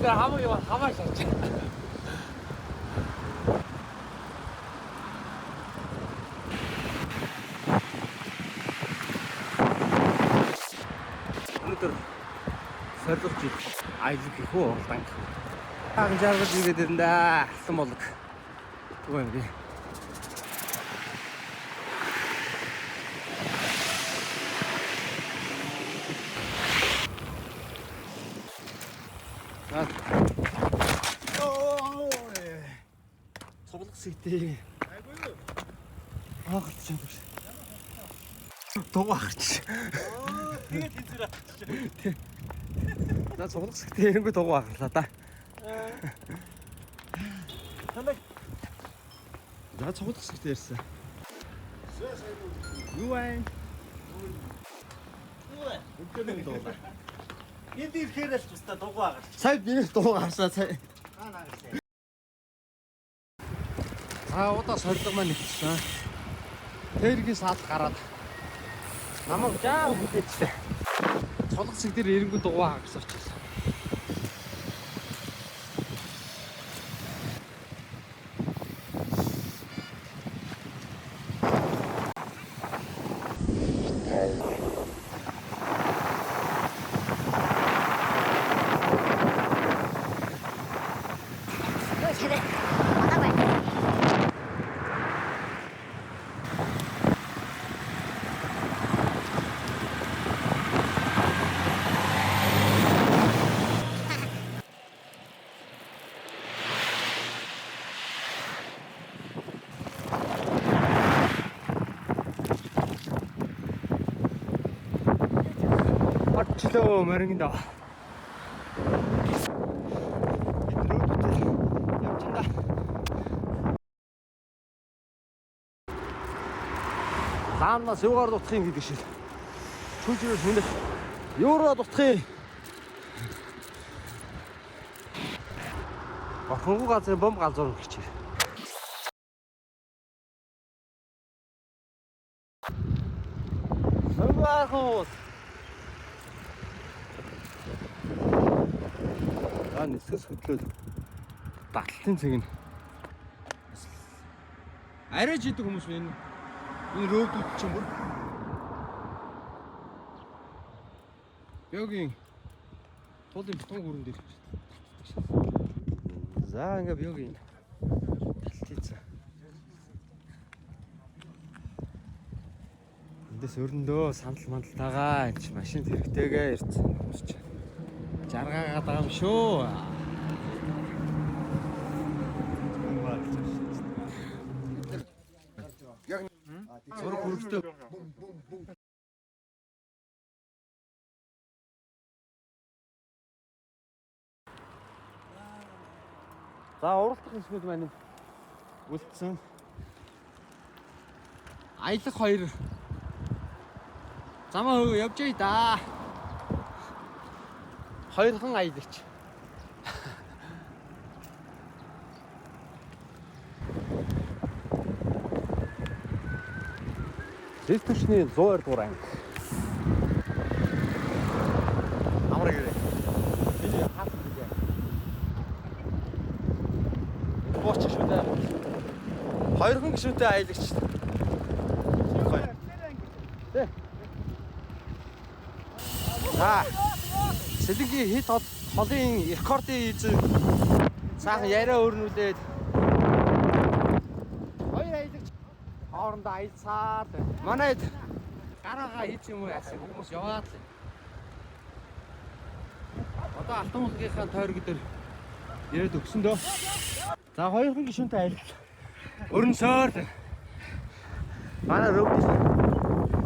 Ингээ хамаа шаарч. Өнөөдөр сорилгож аялал хийх үү Оролдонг. Хаан жаргаж игээд ирэн да. Алтан болог. Үгүй юм би. Цоглог сэгтэй. Айгүй юу? Аач юм биш. Дугаарч. Тэгээд хизэр авчих. За цоглог сэгтэй ирэнгүү дугаарлаа да. Танай. За цоглог сэгтэй ирсэн. Юу вэ? Үгүй дуулаа. Энд ирэхээр л тусдаа дугаарч. Сая би дугаарсаа сая. Удаа сорилго маань нэгсэн. Тэргийн саад гараад намайг жаа хүлээжтэй. Цолго цэг дээр эрэнгүү дугаа хагас очсон. Hello, Marinda. Таанаас юугаар дутахын гэдэг шиг. Чүлжээс хүнэ. Юураа дутахын. Хөнгө газар бомб галзуур гэж. Хөөс. Нэсгэс хөдлөөд батлалтын цэг нь арайж идэг хүмүүс байна. Энэ рөөдүүд чинь бүр Бёгийн тулын бетон хүрэн дээр. За ингээ бёгийн талтийцаа. Эндээс өрөндөө сандал мандалтайгаа энэ машин хэрэгтэйгээ ирсэн хүмүүс чинь. Жаргаагаад байгаа юм шүү. Яг зураг хүрэгтэй. За уралдах хэсгүүд маань үлдсэн. Аялах хоёр замаа явж ий да. Хоёрхан аялагч. Дэс төчний 102 дугаар анги. Амар гэрээ. Би хаас гээ. Бооч шүү дээ. Хоёрхан гişүнтэй аялагч. Тэ. Сэлэнгийн хит холын рекордын хийж цаахан яриа өрнүүлээд хоёр аялагч хоорондоо аялцаад манайд гараагаа хийх юм уу яасан хүмүүс яваад л. Одоо алтан улгийнхаа тойрог дээр яриад өгсөн дөө. За хоёрхан гишүүнтэй аялагч өрнөсөөр манай рөвд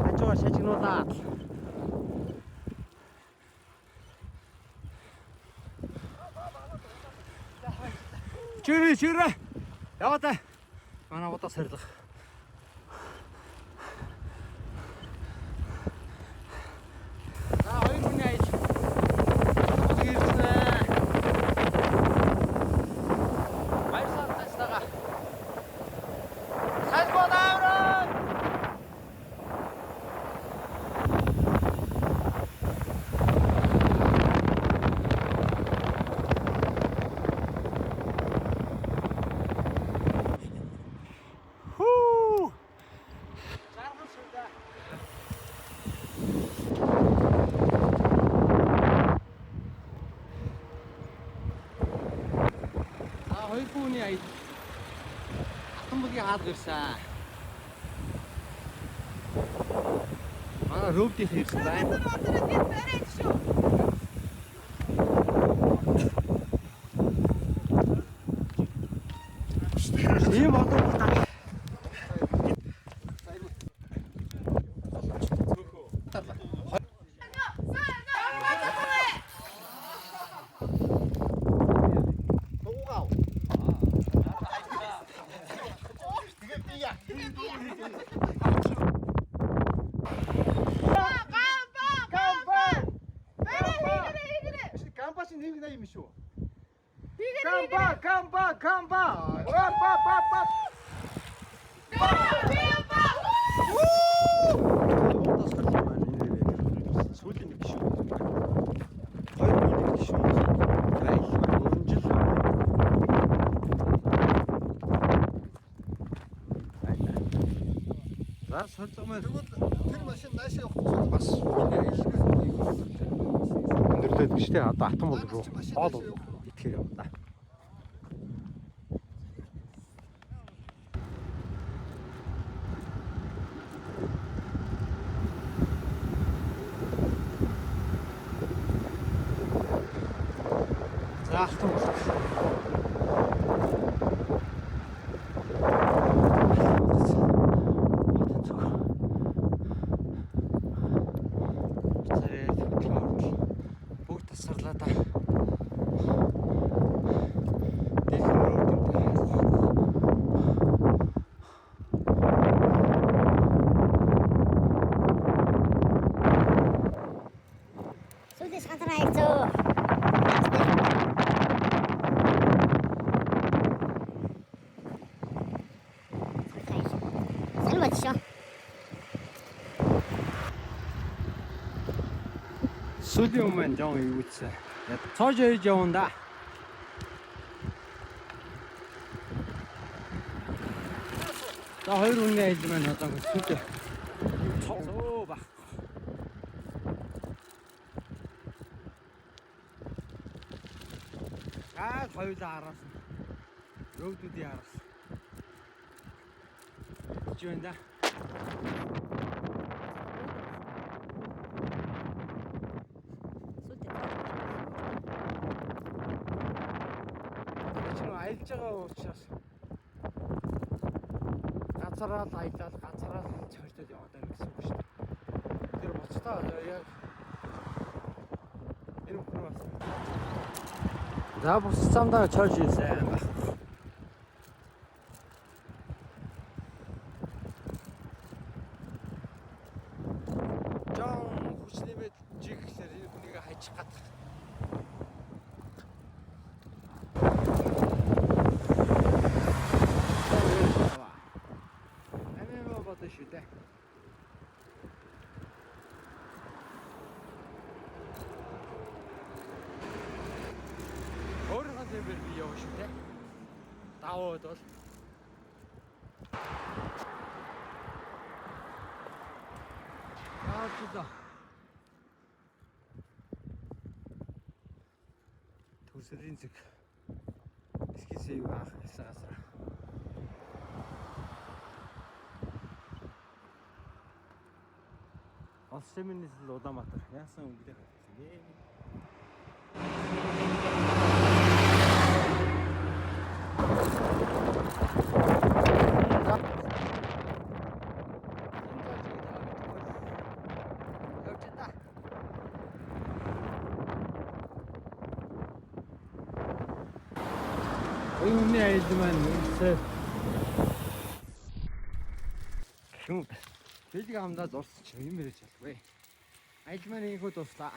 хажуугаар шажигнуулаад Чирэ. Яваа та. Манай удаа сорилго. За хоёр хүний аял. Ирсэн. Баярлалаа тастага. Салбодаавраа. хаалга ирсэн. Манай рөвдийнх ирсэн байна. Ийм одоо Камба! сүүлийн нэг гişүү. 2 нэг гişүү. Айл өрнжил. За солигмоо Тэр машин наашаа явах бас өндөрлөд гэж тэ одоо атом бол руу хоол итгэхээр явна да. За атом бол бүгд тасарлаа да. Сүүлээс ганцхан хайцоо. Салмаач шоо. Сүүлийн өмнө жоо юу үтсэн. Цоож ярьж явна да. За хоёр үнэ айлд маань одоо сүйдээ. Цоо ба. Хоёулаа араас. Рөвдүүдийн араас. Жиэн да. Аялж байгаа учраас ганцаараа л аялал ганцаараа л цойртод яваад байна гэсэн үг шүү дээ. Тэр буцтаа яг энэ хүн бас. За бус замдаа чойж ийсэн байх. Жон хүчлэмэд жиглэр энэ хүнийг хайчих гад. Шүү дээ. Өөрийнхөө зэвэр би яваа шүү дээ. Даваад бол аа төсөрийн зэг эскисээ юу аах гэсэн газар. Олсэмнээс л Улаанбаатар яасан өнгөлөө хатсан бэ? Өнөө айлд маань үсээ. Шүм. Хэлийг хамдаа зурсан чи юм ярьж ялгүй. Айл маань ийгүүд туслаа.